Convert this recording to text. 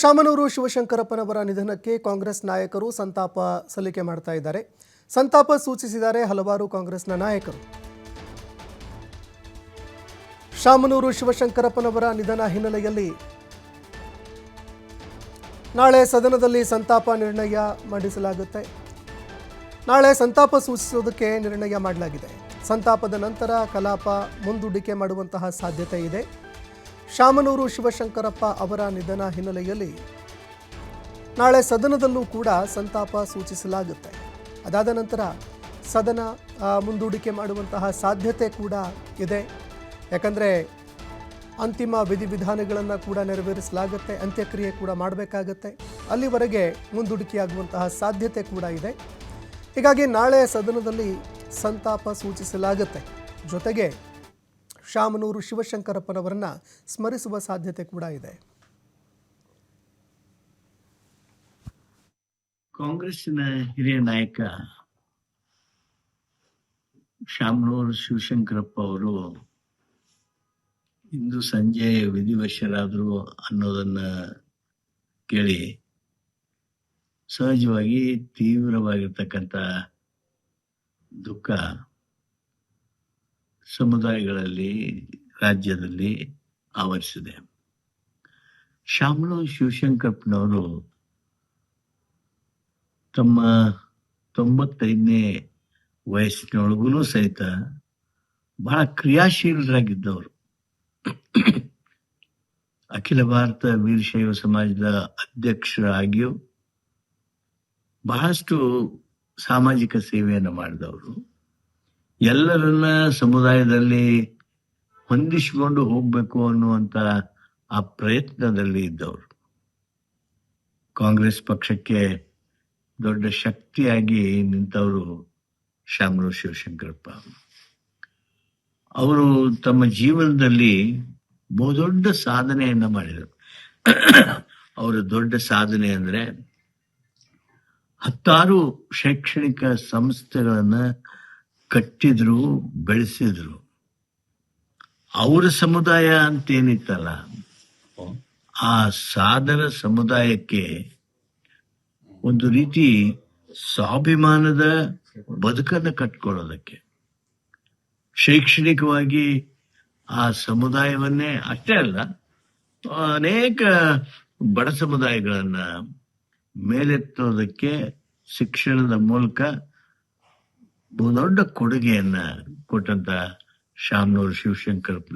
ಶಾಮನೂರು ಶಿವಶಂಕರಪ್ಪನವರ ನಿಧನಕ್ಕೆ ಕಾಂಗ್ರೆಸ್ ನಾಯಕರು ಸಂತಾಪ ಸಲ್ಲಿಕೆ ಮಾಡ್ತಾ ಇದ್ದಾರೆ. ಸಂತಾಪ ಸೂಚಿಸಿದ್ದಾರೆ ಹಲವಾರು ಕಾಂಗ್ರೆಸ್ನ ನಾಯಕರು. ಶಾಮನೂರು ಶಿವಶಂಕರಪ್ಪನವರ ನಿಧನ ಹಿನ್ನೆಲೆಯಲ್ಲಿ ನಾಳೆ ಸದನದಲ್ಲಿ ಸಂತಾಪ ನಿರ್ಣಯ ಮಂಡಿಸಲಾಗುತ್ತೆ. ನಾಳೆ ಸಂತಾಪ ಸೂಚಿಸುವುದಕ್ಕೆ ನಿರ್ಣಯ ಮಾಡಲಾಗಿದೆ. ಸಂತಾಪದ ನಂತರ ಕಲಾಪ ಮುಂದೂಡಿಕೆ ಮಾಡುವಂತಹ ಸಾಧ್ಯತೆ ಇದೆ. ಶಾಮನೂರು ಶಿವಶಂಕರಪ್ಪ ಅವರ ನಿಧನ ಹಿನ್ನೆಲೆಯಲ್ಲಿ ನಾಳೆ ಸದನದಲ್ಲೂ ಕೂಡ ಸಂತಾಪ ಸೂಚಿಸಲಾಗುತ್ತೆ. ಅದಾದ ನಂತರ ಸದನ ಮುಂದೂಡಿಕೆ ಮಾಡುವಂತಹ ಸಾಧ್ಯತೆ ಕೂಡ ಇದೆ. ಯಾಕಂದರೆ ಅಂತಿಮ ವಿಧಿವಿಧಾನಗಳನ್ನು ಕೂಡ ನೆರವೇರಿಸಲಾಗುತ್ತೆ, ಅಂತ್ಯಕ್ರಿಯೆ ಕೂಡ ಮಾಡಬೇಕಾಗತ್ತೆ. ಅಲ್ಲಿವರೆಗೆ ಮುಂದೂಡಿಕೆಯಾಗುವಂತಹ ಸಾಧ್ಯತೆ ಕೂಡ ಇದೆ. ಹೀಗಾಗಿ ನಾಳೆ ಸದನದಲ್ಲಿ ಸಂತಾಪ ಸೂಚಿಸಲಾಗುತ್ತೆ. ಜೊತೆಗೆ ಶಾಮನೂರು ಶಿವಶಂಕರಪ್ಪನವರನ್ನ ಸ್ಮರಿಸುವ ಸಾಧ್ಯತೆ ಕೂಡ ಇದೆ. ಕಾಂಗ್ರೆಸ್ಸಿನ ಹಿರಿಯ ನಾಯಕ ಶಾಮನೂರು ಶಿವಶಂಕರಪ್ಪ ಅವರು ಇಂದು ಸಂಜೆ ವಿಧಿವಶರಾದರು ಅನ್ನೋದನ್ನ ಕೇಳಿ ಸಹಜವಾಗಿ ತೀವ್ರವಾಗಿರ್ತಕ್ಕಂಥ ದುಃಖ ಸಮುದಾಯಗಳಲ್ಲಿ, ರಾಜ್ಯದಲ್ಲಿ ಆವರಿಸಿದೆ. ಶಾಮನೂರು ಶಿವಶಂಕರಪ್ಪನವರು ತಮ್ಮ 95ನೇ ವಯಸ್ಸಿನೊಳಗೂ ಸಹಿತ ಬಹಳ ಕ್ರಿಯಾಶೀಲರಾಗಿದ್ದವರು. ಅಖಿಲ ಭಾರತ ವೀರಶೈವ ಸಮಾಜದ ಅಧ್ಯಕ್ಷರಾಗಿಯೂ ಬಹಳಷ್ಟು ಸಾಮಾಜಿಕ ಸೇವೆಯನ್ನು ಮಾಡಿದವರು. ಎಲ್ಲರನ್ನ ಸಮುದಾಯದಲ್ಲಿ ಹೊಂದಿಸಿಕೊಂಡು ಹೋಗ್ಬೇಕು ಅನ್ನುವಂತ ಆ ಪ್ರಯತ್ನದಲ್ಲಿ ಇದ್ದವರು. ಕಾಂಗ್ರೆಸ್ ಪಕ್ಷಕ್ಕೆ ದೊಡ್ಡ ಶಕ್ತಿಯಾಗಿ ನಿಂತವರು ಶಾಮನೂರು ಶಿವಶಂಕರಪ್ಪ. ಅವರು ತಮ್ಮ ಜೀವನದಲ್ಲಿ ಬಹುದೊಡ್ಡ ಸಾಧನೆಯನ್ನ ಮಾಡಿದರು. ಅವರ ದೊಡ್ಡ ಸಾಧನೆ ಅಂದ್ರೆ 10 ಶೈಕ್ಷಣಿಕ ಸಂಸ್ಥೆಗಳನ್ನ ಕಟ್ಟಿದ್ರು, ಬೆಳೆಸಿದ್ರು. ಅವರ ಸಮುದಾಯ ಅಂತೇನಿತ್ತಲ್ಲ, ಆ ಸಾಧನ ಸಮುದಾಯಕ್ಕೆ ಒಂದು ರೀತಿ ಸ್ವಾಭಿಮಾನದ ಬದುಕನ್ನು ಕಟ್ಕೊಳ್ಳೋದಕ್ಕೆ, ಶೈಕ್ಷಣಿಕವಾಗಿ ಆ ಸಮುದಾಯವನ್ನೇ ಅಷ್ಟೇ ಅಲ್ಲ, ಅನೇಕ ಬಡ ಸಮುದಾಯಗಳನ್ನ ಮೇಲೆತ್ತೋದಕ್ಕೆ ಶಿಕ್ಷಣದ ಮೂಲಕ ಬಹುದೊಡ್ಡ ಕೊಡುಗೆಯನ್ನ ಕೊಟ್ಟಂತ ಶಾಮನೂರು ಶಿವಶಂಕರಪ್ಪ